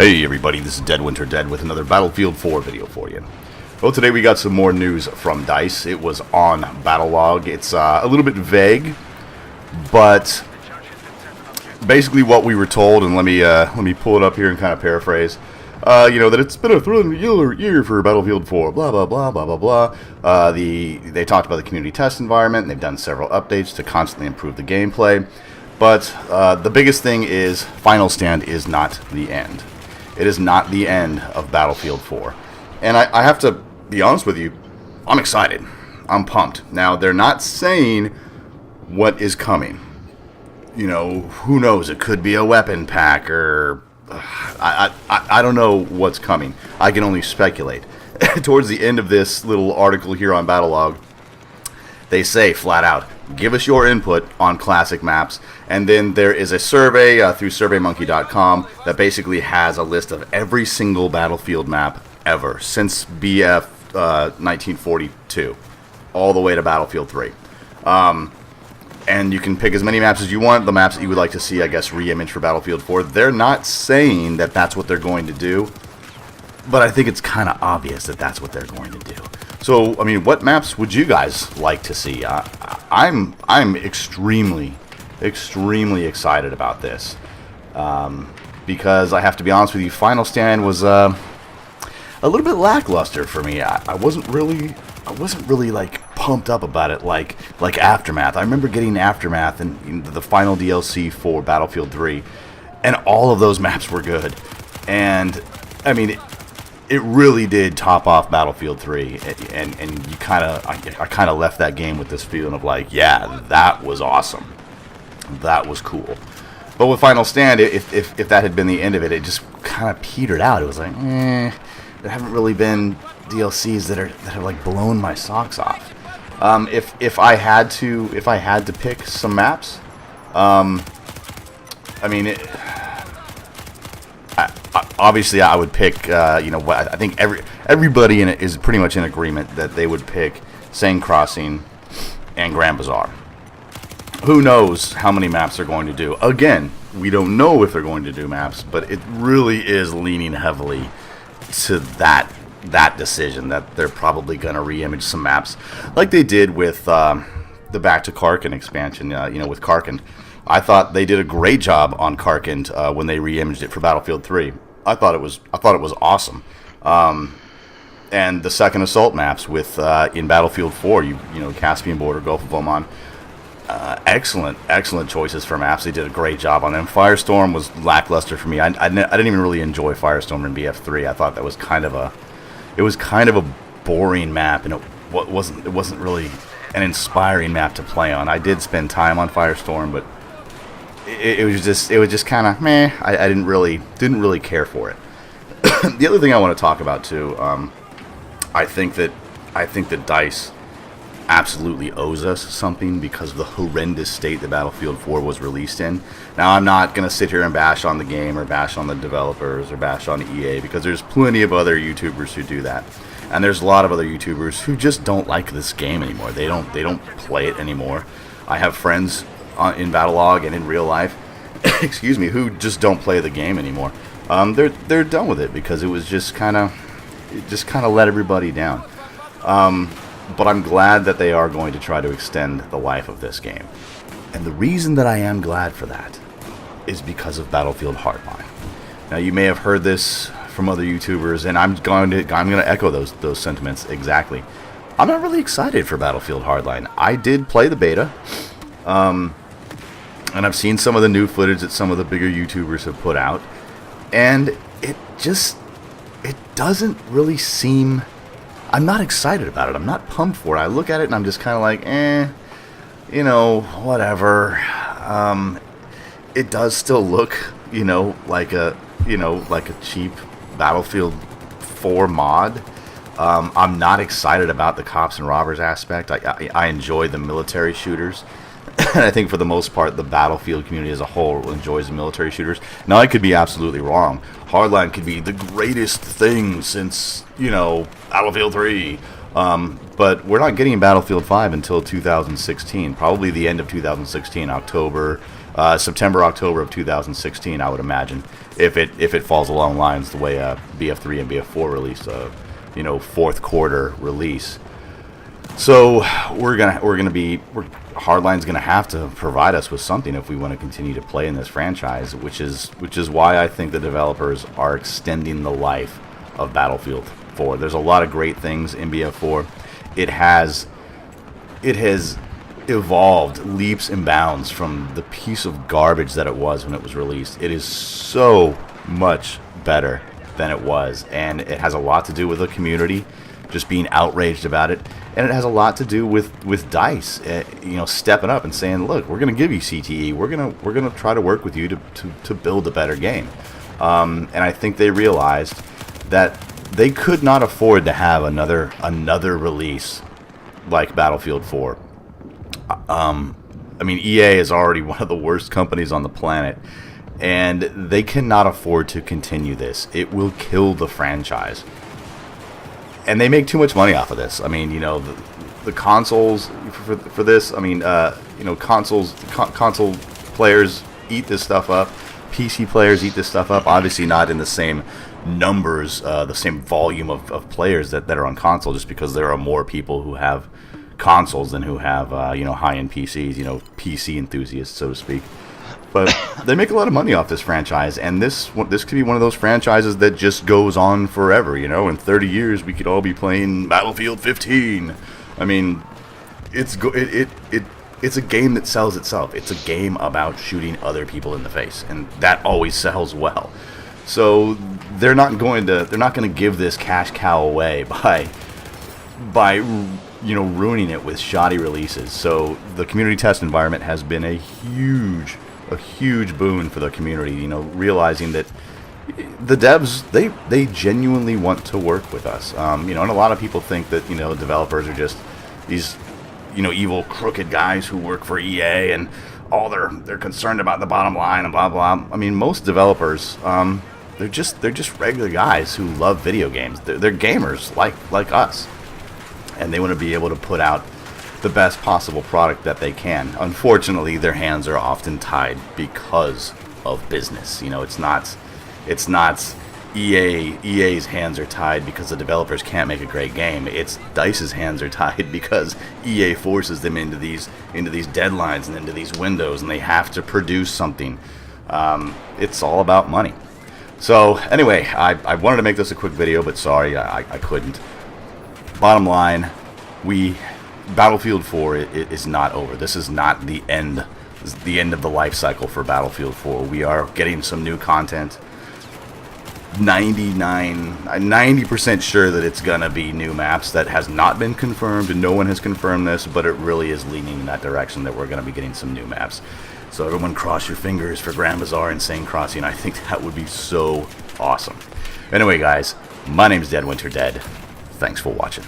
Hey everybody, this is Dead Winter Dead with another Battlefield 4 video for you. Well, today we got some more news from DICE. It was on Battlelog. It's a little bit vague, but basically what we were told, and let me pull it up here and kind of paraphrase. That it's been a thrilling year for Battlefield 4, blah, blah, blah, blah, blah, blah. They talked about the community test environment, and they've done several updates to constantly improve the gameplay. But the biggest thing is Final Stand is not the end. It is not the end of Battlefield 4. And I have to be honest with you, I'm excited. I'm pumped. Now, they're not saying what is coming. You know, who knows? It could be a weapon pack or... I don't know what's coming. I can only speculate. Towards the end of this little article here on Battlelog, they say flat out, give us your input on classic maps. And then there is a survey through surveymonkey.com that basically has a list of every single Battlefield map ever since BF 1942 all the way to Battlefield 3. And you can pick as many maps as you want, the maps that you would like to see, I guess, re-image for Battlefield 4. They're not saying that that's what they're going to do, but I think it's kind of obvious that that's what they're going to do. So, I mean, what maps would you guys like to see? I'm extremely excited about this, because I have to be honest with you, Final Stand was a little bit lackluster for me. I wasn't really like pumped up about it like Aftermath. I remember getting Aftermath and the final DLC for Battlefield 3, and all of those maps were good. And I mean, it really did top off Battlefield 3, and you I kind of left that game with this feeling of like, yeah, that was awesome, that was cool. But with Final Stand, if that had been the end of it, it just kind of petered out. It was like, there haven't really been DLCs that have like blown my socks off. If I had to pick some maps, I mean, obviously I would pick. I think everybody in it is pretty much in agreement that they would pick Seine Crossing and Grand Bazaar. Who knows how many maps they're going to do? Again, we don't know if they're going to do maps, but it really is leaning heavily to that decision that they're probably going to re-image some maps like they did with the Back to Karkand expansion. With Karkand, I thought they did a great job on Karkand when they re-imaged it for Battlefield 3. I thought it was awesome. And the second assault maps with in Battlefield 4, Caspian Border, Gulf of Oman. Excellent choices for maps. They did a great job on them. Firestorm was lackluster for me. I didn't even really enjoy Firestorm in BF3. I thought that was kind of a boring map, and it wasn't really an inspiring map to play on. I did spend time on Firestorm, but it was just kind of meh. I didn't really care for it. The other thing I want to talk about too, I think that DICE absolutely owes us something because of the horrendous state that Battlefield 4 was released in. Now, I'm not going to sit here and bash on the game or bash on the developers or bash on EA, because there's plenty of other YouTubers who do that. And there's a lot of other YouTubers who just don't like this game anymore. They don't play it anymore. I have friends in Battlelog and in real life, excuse me, who just don't play the game anymore. They're done with it because it just kind of let everybody down. But I'm glad that they are going to try to extend the life of this game. And the reason that I am glad for that is because of Battlefield Hardline. Now, you may have heard this from other YouTubers, and I'm going to echo those sentiments exactly. I'm not really excited for Battlefield Hardline. I did play the beta, and I've seen some of the new footage that some of the bigger YouTubers have put out, and it doesn't really seem... I'm not excited about it. I'm not pumped for it. I look at it and I'm just kind of like, whatever. It does still look, like a cheap Battlefield 4 mod. I'm not excited about the cops and robbers aspect. I enjoy the military shooters. And I think for the most part, the Battlefield community as a whole enjoys the military shooters. Now, I could be absolutely wrong. Hardline could be the greatest thing since, Battlefield 3. But we're not getting Battlefield 5 until 2016. Probably the end of 2016, October, September, October of 2016, I would imagine, if it falls along lines the way BF3 and BF4 released, fourth quarter release. So Hardline's gonna have to provide us with something if we want to continue to play in this franchise, which is why I think the developers are extending the life of Battlefield 4. There's a lot of great things in BF4. It has evolved leaps and bounds from the piece of garbage that it was when it was released. It is so much better than it was, and it has a lot to do with the community just being outraged about it, and it has a lot to do with DICE, stepping up and saying, look, we're going to give you CTE, we're going to try to work with you to build a better game. And I think they realized that they could not afford to have another release like Battlefield 4. EA is already one of the worst companies on the planet, and they cannot afford to continue this. It will kill the franchise. And they make too much money off of this. The consoles for this, console players eat this stuff up. PC players eat this stuff up. Obviously not in the same numbers, the same volume of players that are on console, just because there are more people who have consoles than who have high-end PCs, PC enthusiasts, so to speak. But they make a lot of money off this franchise, and this could be one of those franchises that just goes on forever. In 30 years we could all be playing Battlefield 15. It's a game that sells itself. It's a game about shooting other people in the face, and that always sells well. So they're not going to give this cash cow away by ruining it with shoddy releases. So the community test environment has been a huge boon for the community, realizing that the devs, they genuinely want to work with us. And a lot of people think that, developers are just these, evil, crooked guys who work for EA, and all they're concerned about the bottom line and blah, blah. Most developers, they're just regular guys who love video games. They're gamers like us, and they want to be able to put out the best possible product that they can. Unfortunately, their hands are often tied because of business. It's not EA's hands are tied because the developers can't make a great game. It's DICE's hands are tied because EA forces them into these deadlines and into these windows, and they have to produce something. It's all about money. So anyway, I wanted to make this a quick video, but sorry, I couldn't. Bottom line, Battlefield 4 is not over. This is not the end. This is the end of the life cycle for Battlefield 4. We are getting some new content. 90% sure that it's gonna be new maps. That has not been confirmed, and no one has confirmed this, but it really is leaning in that direction that we're gonna be getting some new maps. So everyone cross your fingers for Grand Bazaar Insane Crossing. I think that would be so awesome. Anyway, guys, my name's Dead Winter Dead. Thanks for watching.